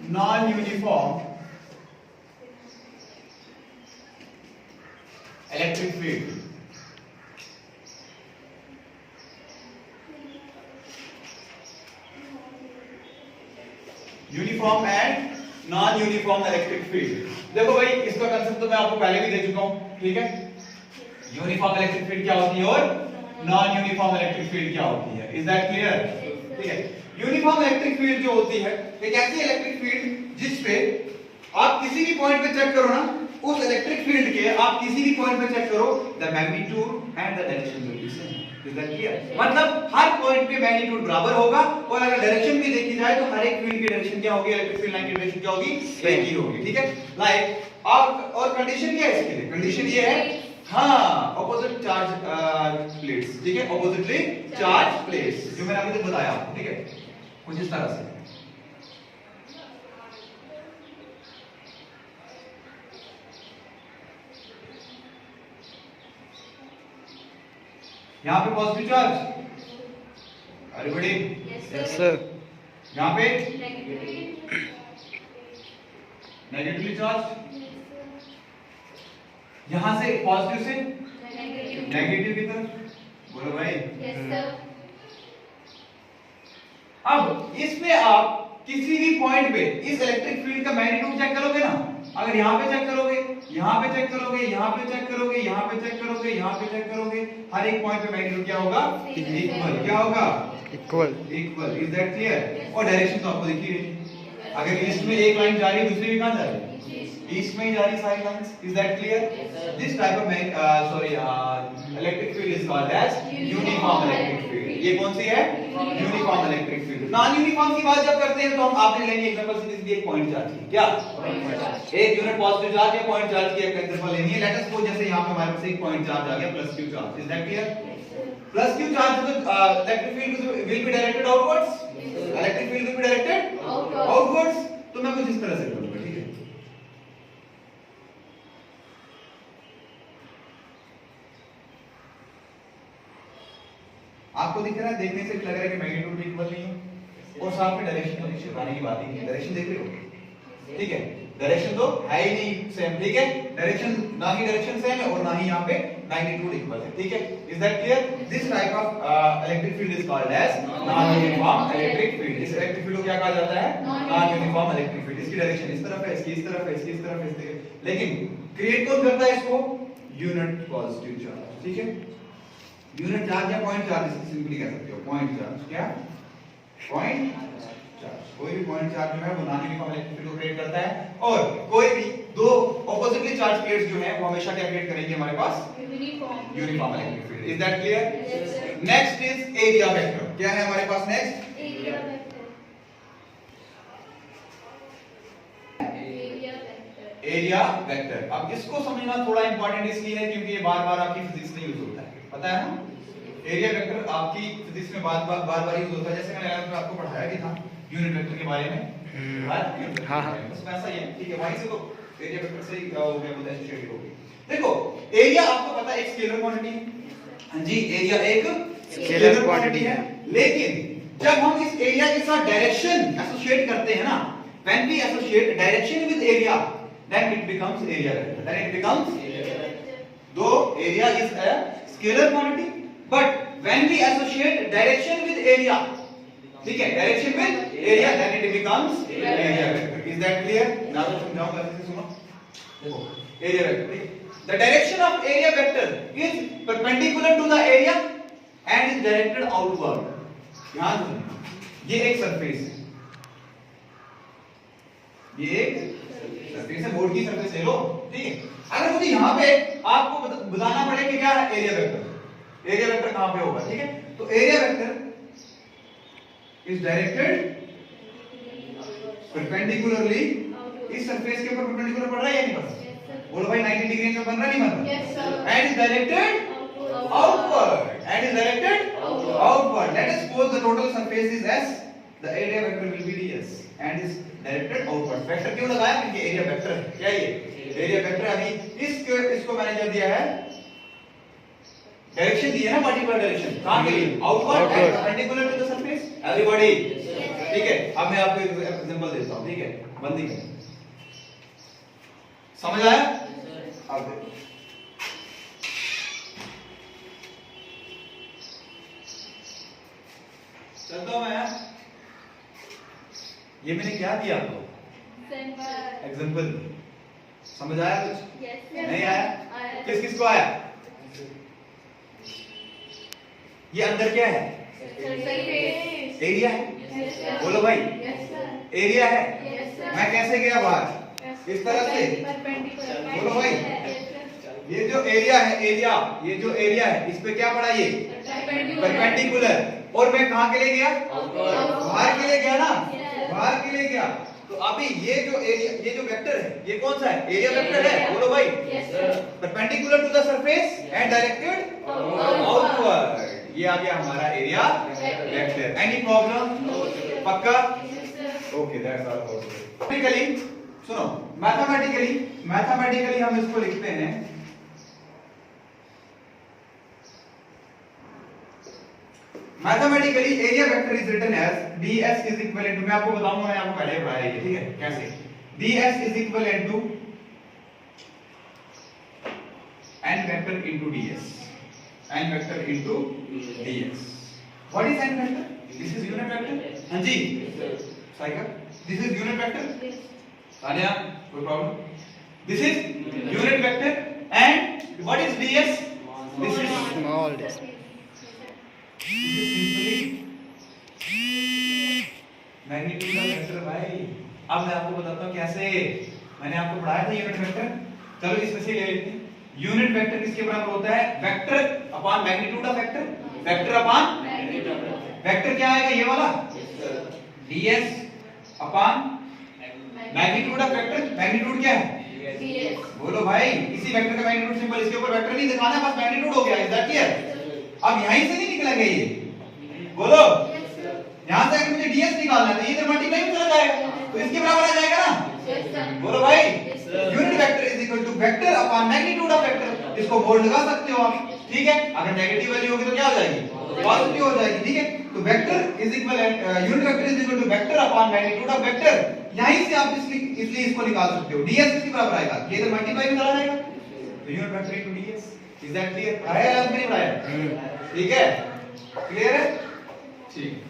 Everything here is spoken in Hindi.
Non uniform electric field. Uniform and non uniform electric field. देखो भाई इसका कंसेप्ट तो मैं आपको पहले भी दे चुका हूं, ठीक है। यूनिफॉर्म इलेक्ट्रिक फील्ड क्या होती है और नॉन यूनिफॉर्म इलेक्ट्रिक फील्ड क्या होती है। Is that clear? ठीक है। यूनिफॉर्म इलेक्ट्रिक फील्ड जो होती है एक ऐसी इलेक्ट्रिक फील्ड जिस पे आप किसी भी पॉइंट पे चेक करो ना, उस इलेक्ट्रिक फील्ड के आप किसी भी पॉइंट पे चेक करो, the magnitude and the direction will be same. Is that clear? मतलब हर पॉइंट पे मैग्नीट्यूड बराबर होगा और अगर डायरेक्शन भी देखी जाए तो हर एक फील्ड की डायरेक्शन क्या होगी, इलेक्ट्रिक फील्ड लाइन की डायरेक्शन क्या होगी, एक ही होगी, ठीक है। लाइक और कंडीशन क्या है इसके लिए? कंडीशन ये है, हाँ, ऑपोजिट चार्ज प्लेट्स, ठीक है, ऑपोजिटली चार्ज प्लेट्स, जो मैंने अभी तक बताया आपको, ठीक है, कुछ इस तरह से। यहाँ पे positive charge, everybody? Yes sir. यहाँ पे नेगेटिवली चार्ज, यहां से पॉजिटिव से नेगेटिव की तरफ, बोलो भाई। Yes sir. अब इसमें आप किसी भी पॉइंट पे इस इलेक्ट्रिक फील्ड का मैग्नीट्यूड चेक करोगे ना, अगर यहाँ पे चेक करोगे, यहाँ पे चेक करोगे, यहाँ पे चेक करोगे, यहाँ पे चेक करोगे, यहाँ पे चेक करोगे, हर एक पॉइंट पे मैग्नीट्यूड क्या होगा, इक्वल। क्या होगा? Equal. Equal. Is that clear? और डायरेक्शन तो आपको दिख ही रही, अगर ईस्ट में एक लाइन जा रही है दूसरी भी कहां जा रही है, ईस्ट में ही जा रही सारी lines. Is that clear? This type of electric field is called as uniform electric field. ये कौन सी है? Uniform electric field. Non uniform की बात जब करते हैं तो हम आपने लेनी एग्जांपल से एक पॉइंट चार्ज की, क्या एक यूनिट पॉजिटिव चार्ज या पॉइंट चार्ज की एक एग्जांपल लेनी है। लेट अस सपोज जैसे यहां पे हमारे पास एक पॉइंट चार्ज आ गया plus Q charge. Is that clear? Plus Q charge तो electric field will be directed outwards, electric field will be directed outwards. तो मैं कुछ इस तरह से करूंगा, ठीक है। आपको दिख रहा है, देखने से लग रहा है कि मैग्नीट्यूड भी इक्वल नहीं है और साथ में डायरेक्शन तो नीचे आने की बात ही नहीं, डायरेक्शन देख रहे हो, ठीक है। डायरेक्शन तो है ही नहीं सेम, ठीक है। डायरेक्शन ना ही डायरेक्शन सेम है और ना ही यहाँ पे मैग्नीट्यूड इक्वल है, ठीक है। Is that clear? This type of electric field is called as non uniform electric field. इस इलेक्ट्रिक फील्ड को क्या कहा जाता है? Non uniform electric field. इसकी डायरेक्शन इस तरफ है, इसकी इस तरफ है, इसकी इस तरफ है, इस तरफ, लेकिन क्रिएट कौन करता है इसको? यूनिट पॉजिटिव चार्ज, ठीक है। यूनिट चार्ज या पॉइंट चार्ज सिंपली कह सकते हो, पॉइंट चार्ज। क्या? Point charge. कोई भी पॉइंट चार्ज जो है वो नॉन यूनिफॉर्म इलेक्ट्रिक फील्ड को क्रिएट करता है और कोई भी दो ऑपोजिटली चार्ज प्लेट्स जो है वो हमेशा क्या क्रिएट करेंगे हमारे पास? Uniform electric field. Is that clear? Next is area vector. क्या है हमारे पास next? Area vector. Area vector. अब इसको समझना थोड़ा इंपॉर्टेंट इसलिए है क्योंकि ये बार-बार आपकी फिजिक्स में यूज होता है, पता है ना। एरिया वेक्टर आपकी फिजिक्स में बार-बार यूज होता है। जैसे मैंने 11th में आपको पढ़ाया भी था यूनिट वेक्टर के बारे में। हाँ हाँ, बस वैसा ही है, ठीक है। वहीं से तो एरिया वेक्टर से ही हो गया, बोलते हैं एसोसिएटेड हो गई। देखो एरिया आपको पता है एक स्केलर क्वांटिटी है। हां जी, एरिया एक स्केलर क्वांटिटी है, लेकिन जब हम इस एरिया के साथ डायरेक्शन एसोसिएट करते हैं ना, when we associate direction with area, then it becomes area vector. Then it becomes area vector. Though area is a scalar quantity, but when we associate direction with area, ठीक है, direction with area, then it becomes area vector. Is that clear? ना तो समझाऊंगा, ऐसे सुनो। देखो area vector, the direction of area vector is perpendicular to the area and is directed outward. ध्यान सुनो, ये एक सरफेस है, ये एक सरफेस है, बोर्ड की सरफेस ले लो, ठीक है। अगर मुझे यहाँ पे आपको बताना पड़े कि क्या है एरिया वेक्टर, एरिया वेक्टर कहां पे होगा, ठीक है। तो area vector is directed perpendicularly, इस सरफेस के ऊपर परपेंडिकुलर पड़ रहा है या नहीं पड़ रहा? बोलो भाई 90 डिग्री एंगल बन रहा नहीं बन रहा? Yes sir. And is directed outward, and is directed outward. Let us suppose the total surface is S, the area vector will be ds and is directed outward. Vector क्यों लगाया? क्योंकि एरिया वेक्टर है। क्या ये एरिया वेक्टर? अभी इसको मैंने क्या दिया है? डायरेक्शन दी है ना, पर्टिकुलर डायरेक्शन। कहां के लिए? Outward and perpendicular to the surface. Everybody, ठीक है। अब मैं आपको एग्जांपल देता हूं, ठीक है, बंदी कर, समझ आया? अब देखो चलता हूं मैं, ये मैंने क्या दिया आपको? एग्जांपल, समझ आया कुछ? नहीं आया? किस किस को आया? ये अंदर क्या है? एरिया है, बोलो भाई, एरिया है। मैं कैसे गया बाहर? इस तरह से, बोलो भाई, ये जो एरिया है, एरिया, ये जो एरिया है, इस पे क्या पड़ा? ये परपेंडिकुलर। और मैं कहां के लिए गया? बाहर के लिए गया ना, बाहर के लिए गया। तो अभी ये जो एरिया, ये जो वेक्टर है, ये कौन सा है? एरिया वेक्टर है, बोलो भाई। Perpendicular to the surface and directed outward, ये आ गया हमारा एरिया वेक्टर। Any problem? पक्का? Okay, that's all about it. Practically सुनो, मैथमेटिकली हम इसको लिखते हैं, mathematically area vector is written as ds is equivalent to, मैं आपको बताऊंगा, मैंने आपको पहले पढ़ाया है, ठीक है, कैसे? ds is equivalent to n vector into ds, n vector into ds। What is n vector? This is unit vector. हां जी Saika, this is unit vector. Sania, कोई problem? This is unit vector and what is ds? This is small ds। Magnitude का वेक्टर भाई। अब मैं आपको बताता हूं कैसे, मैंने आपको पढ़ाया था यूनिट वेक्टर। चलो इसमें से ले लेते हैं। यूनिट वेक्टर किसके बराबर होता है? Vector upon magnitude of vector, vector upon vector क्या आएगा? ये वाला ds upon magnitude of vector. Magnitude क्या है? बोलो भाई, इसी वेक्टर का मैग्नीट्यूड सिंबल, इसके ऊपर वेक्टर नहीं दिखाना, बस मैग्नीट्यूड हो गया। Is that clear? अब यहीं से नहीं निकलेंगे ये, बोलो, यहां से अगर मुझे ds निकालना है तो ये इधर मल्टीप्लाई में चला जाएगा, तो इसके बराबर आ जाएगा ना। बोलो भाई, unit vector is equal to vector upon magnitude of vector. इसको बोर्ड लगा सकते हो आप, ठीक है। अगर नेगेटिव वैल्यू होगी तो क्या हो जाएगी? पॉजिटिव हो जाएगी, ठीक है। तो vector is equal, unit vector is equal to vector upon magnitude of vector. यहीं से आप इसलिए इसको निकाल सकते हो। ds किसके बराबर आएगा? ये इधर मल्टीप्लाई में चला जाएगा, तो unit vector into ds। Is that clear? आया या नहीं आया? ठीक है, क्लियर है, ठीक।